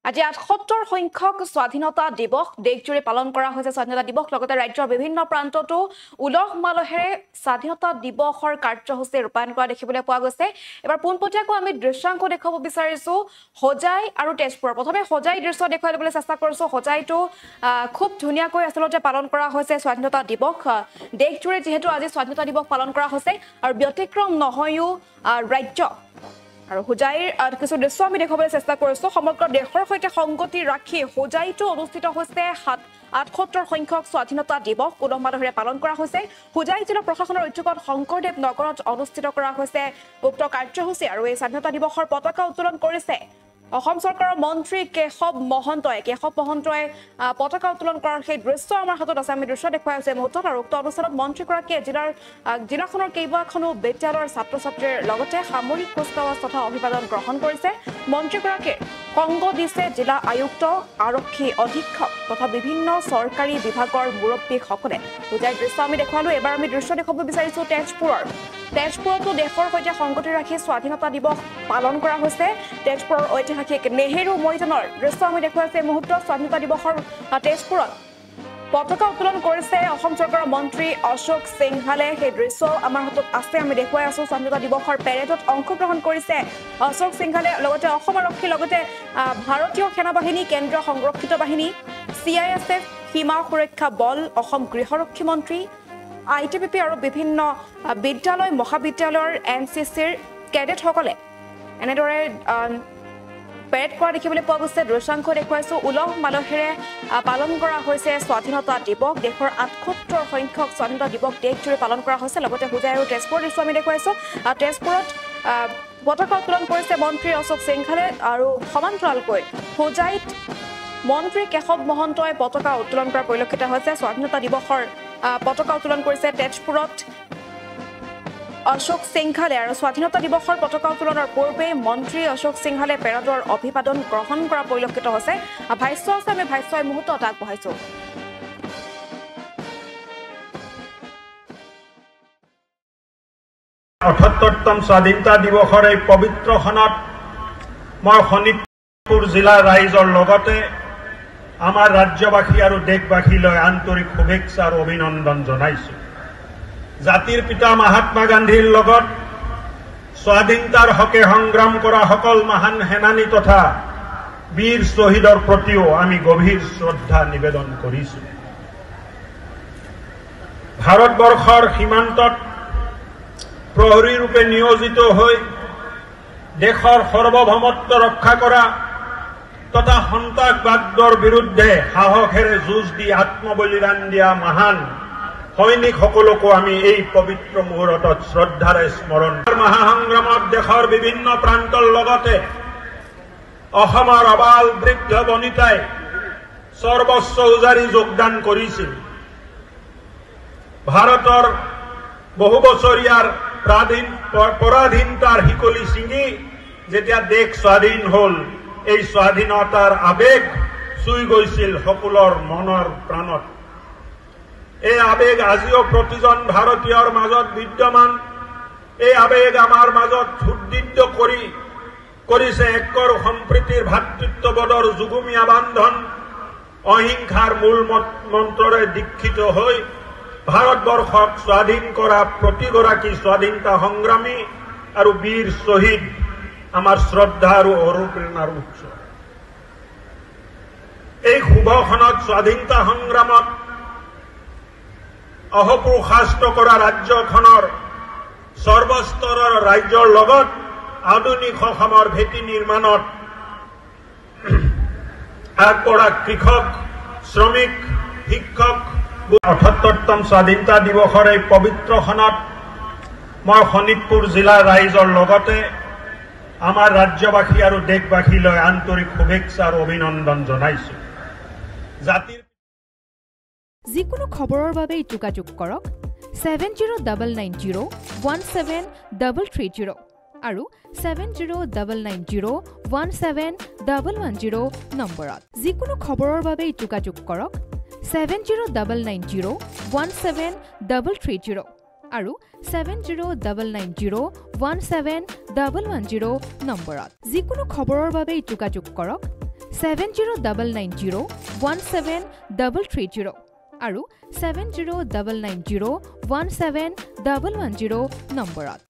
আজি ৭৮ সংখ্যক স্বাধীনতা দিৱস দেশজুৰি পালন কৰা হৈছে স্বাধীনতা দিৱস লগতে ৰাজ্যৰ বিভিন্ন প্ৰান্ততো উলহ মালহেৰে স্বাধীনতা দিৱসৰ কাৰ্যসূচী ৰূপায়ণ কৰা দেখিবলৈ পোৱা গৈছে এবাৰ পোনপটীয়াকৈ আমি দৃশ্যাংশ দেখাব বিচাৰিছো হোজাই আৰু তেজপুৰ প্ৰথমে হোজাই দৃশ্য দেখুৱাই দিবলৈ চেষ্টা কৰিছো হোজাইটো খুব ধুনীয়াকৈ আসলতে পালন কৰা হৈছে স্বাধীনতা দিৱস দেশজুৰি যেহেতু আজি স্বাধীনতা দিৱস পালন কৰা হৈছে আৰু ব্যতিক্ৰম নহয়ও ৰাজ্য আৰু হোজাইৰ কিছু দৃশ্য আমি দেখাবলৈ চেষ্টা কৰিছো সমগ্ৰ দেশৰ সৈতে সংগতি ৰাখি হোজাইটো অনুষ্ঠিত হৈছে ৭৮ সংখ্যক স্বাধীনতা দিৱস উলহ মালহেৰে পালন কৰা হৈছে হোজাই জিলা প্ৰশাসনৰ উদ্যোগত শংকৰদেৱ নগৰত অনুষ্ঠিত কৰা হৈছে উক্ত কাৰ্যসূচী আৰু এই স্বাধীনতা দিৱসৰ পতাকা উত্তোলন কৰিছে অসম চৰকাৰৰ মন্ত্ৰী কেশৱ মহন্তই পতাকা উত্তোলন কৰাৰ সেই দৃশ্য আমাৰ হাতত আছে আমি দৃশ্য দেখুৱাই আছো মুহূৰ্তত আৰু উক্ত অনুষ্ঠানত মন্ত্ৰীগৰাকীয়ে জিলাখনৰ কেইবাখনো বিদ্যালয়ৰ ছাত্ৰ ছাত্ৰীৰ লগতে সামৰিক কুচকাৱাজ তথা অভিবাদন গ্ৰহণ কৰিছে মন্ত্ৰীগৰাকীৰ সংগ দিছে জিলা আয়ুক্ত আৰক্ষী অধীক্ষক তথা বিভিন্ন চৰকাৰী বিভাগৰ মুৰব্বীসকলে হোজাইৰ দৃশ্য আমি দেখুৱালো এবাৰ আমি দৃশ্য দেখাব বিচাৰিছো তেজপুৰতো দেশৰ সৈতে সংগতি ৰাখি স্বাধীনতা দিৱস পালন কৰা হৈছে তেজপুৰৰ ঐতিহাসিক নেহেৰু মৈদানৰ দৃশ্য আমি দেখুৱাইছো এই মুহূৰ্তত স্বাধীনতা দিৱসৰ তেজপুৰত পতাকা উত্তোলন কৰিছে অসম চৰকাৰৰ মন্ত্ৰী অশোক সিংহালে সেই দৃশ্য আমাৰ হাতত আছে আমি দেখুৱাই আছো স্বাধীনতা দিৱসৰ পেৰেডত অংশগ্ৰহণ কৰিছে অশোক সিংহালে লগতে অসম আৰক্ষী লগতে ভাৰতীয় সেনাবাহিনী কেন্দ্ৰীয় সংৰক্ষিত বাহিনী CISF সীমা সুৰক্ষা বল অসম গৃহৰক্ষী মন্ত্ৰী ITBP আৰু বিভিন্ন বিদ্যালয় মহাবিদ্যালয়ৰ NCCৰ কেডেটসকলে এনেদৰে পেৰেড কৰা দেখিবলৈ পোৱা গৈছে দৃশ্যাংশ দেখুৱাইছো উলহ মালহেৰে পালন কৰা হৈছে স্বাধীনতা দিৱস দেশৰ ৭৮ সংখ্যক স্বাধীনতা দিৱস দেশজুৰি পালন কৰা হৈছে লগতে হোজাই আৰু তেজপুৰৰ দৃশ্য আমি দেখুৱাইছো তেজপুৰত পতাকা উত্তোলন কৰিছে মন্ত্ৰী অশোক সিংহালে আৰু সমান্তৰালকৈ হোজাইত মন্ত্ৰী কেশৱ মহন্তই পতাকা উত্তোলন কৰা পৰিলক্ষিত হৈছে স্বাধীনতা দিৱসৰ পতাকা উত্তোলন কৰিছে তেজপুৰত অশোক সিংহালে আৰু স্বাধীনতা দিৱসৰ পতাকা উত্তোলনৰ পূৰ্বে মন্ত্ৰী অশোক সিংহালে পেৰেডৰ অভিবাদন গ্ৰহণ কৰা পৰিলক্ষিত হৈছে ভাষ্য আছে আমি ভাষ্য এই মুহূৰ্তত আগবঢ়াইছো ৭৮তম স্বাধীনতা দিৱসৰ এই পবিত্ৰ ক্ষণত মই শোণিতপুৰ জিলাৰ ৰাইজৰ লগতে আমাৰ ৰাজ্যবাসী আৰু দেশবাসীলৈ আন্তৰিক শুভেচ্ছা আৰু অভিনন্দন জনাইছো জাতিৰ পিতা মহাত্মা গান্ধীৰ লগত স্বাধীনতাৰ হকে সংগ্ৰাম কৰা সকল মহান সেনানী তথা বীৰ শ্বহীদৰ প্ৰতিও আমি গভীৰ শ্ৰদ্ধা নিবেদন কৰিছো ভাৰতবৰ্ষৰ সীমান্তত প্ৰহৰী ৰূপে নিয়োজিত হৈ দেশৰ সাৰ্বভৌমত্ব ৰক্ষা কৰা তথা সন্ত্ৰাসবাদৰ বিৰুদ্ধে সাহসেৰে যুঁজ দি আত্মবলিদান দিয়া মহান সৈনিকসকলকো আমি এই পবিত্ৰ মুহূৰ্তত শ্ৰদ্ধাৰে স্মৰণ মহাসংগ্ৰামত দেশৰ বিভিন্ন প্ৰান্তৰ লগতে অসমৰ আবাল বৃদ্ধ বনিতাই সৰ্বস্ব উজাৰি যোগদান কৰিছিল ভাৰতৰ বহু বছৰীয়াৰ পৰাধীনতাৰ শিকলি ছিঙি যেতিয়া দেশ স্বাধীন হল এই স্বাধীনতাৰ আবেগ চুই গৈছিল সকলৰ মনৰ প্ৰাণত এই আবেগ আজিও প্ৰতিজন ভাৰতীয়ৰ মাজত বিদ্যমান এই আবেগ আমাৰ মাজত উদ্দীপ্ত কৰিছে ঐক্যৰ সম্প্ৰীতিৰ ভাতৃত্ববোধৰ যুগুমীয়া বান্ধন অহিংসাৰ মূল মন্ত্ৰৰে দীক্ষিত হৈ ভাৰতবৰ্ষক স্বাধীন কৰা প্ৰতিগৰাকী স্বাধীনতা সংগ্ৰামী আৰু বীৰ শ্বহীদ আমাৰ শ্ৰদ্ধা আৰু অনুপ্ৰেৰণাৰ উৎস এই শুভক্ষণত স্বাধীনতা সংগ্ৰামত অহোপুৰুষাস্ত কৰা ৰাজ্যখনৰ সৰ্বস্তৰৰ ৰাজ্যৰ লগত আধুনিক অসমৰ ভেটি নিৰ্মাণত আগবঢ়া কৃষক শ্ৰমিক শিক্ষক ৭৮তম স্বাধীনতা দিৱসৰ এই পবিত্ৰ ক্ষণত মই শোণিতপুৰ জিলাৰ ৰাইজৰ লগতে আমাৰ ৰাজ্যবাসী আৰু দেশবাসীলৈ আন্তৰিক শুভেচ্ছা আৰু অভিনন্দন জনাইছো জাতিৰ যিকোনো খবৰৰ বাবে যোগাযোগ কৰক 7099017330 আৰু 7099017110 নম্বৰত যিকোনো খবৰৰ বাবে যোগাযোগ কৰক 7099017330 আৰু 7099017110 নম্বৰত যিকোনো খবৰৰ বাবে যোগাযোগ কৰক 7099017330 আৰু 7099017110 নম্বৰত।